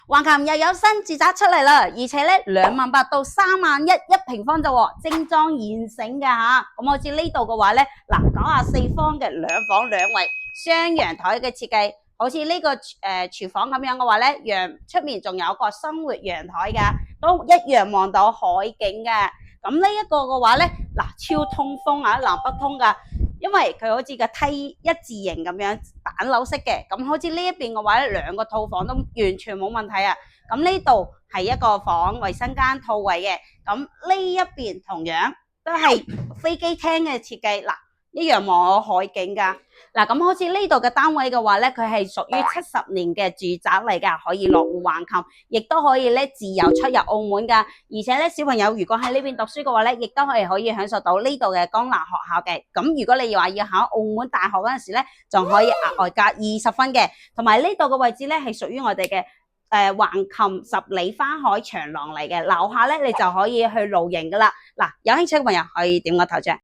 橫琴又有新住宅出嚟啦，而且咧28000到31000一平方咋喎，精裝現成嘅吓。咁好似呢度嘅話咧，嗱94方嘅2房2衛雙陽台嘅設計，好似呢個廚房咁樣嘅話咧，出面仲有個生活陽台㗎，都一樣望到海景嘅。咁呢一個嘅話咧，超通風啊，南北通㗎。因為佢好似個梯一字形咁樣板樓式嘅，咁好似呢一邊嘅話咧，2個套房都完全冇問題啊。咁呢度係一個房衛生間套位嘅，咁呢一邊同樣都係飛機廳嘅設計，一樣望到海景㗎。咁好似呢度嘅單位嘅話咧，佢係屬於70年嘅住宅嚟㗎，可以落戶橫琴，亦都可以咧自由出入澳門㗎。而且咧小朋友如果喺呢邊讀書嘅話咧，亦都係可以享受到呢度嘅江南學校嘅。咁如果你話要考澳門大學嗰陣時咧，仲可以額外加20分嘅。同埋呢度嘅位置咧係屬於我哋嘅橫琴10里花海長廊嚟嘅，樓下咧你就可以去露營㗎啦。有興趣嘅朋友可以點個頭像。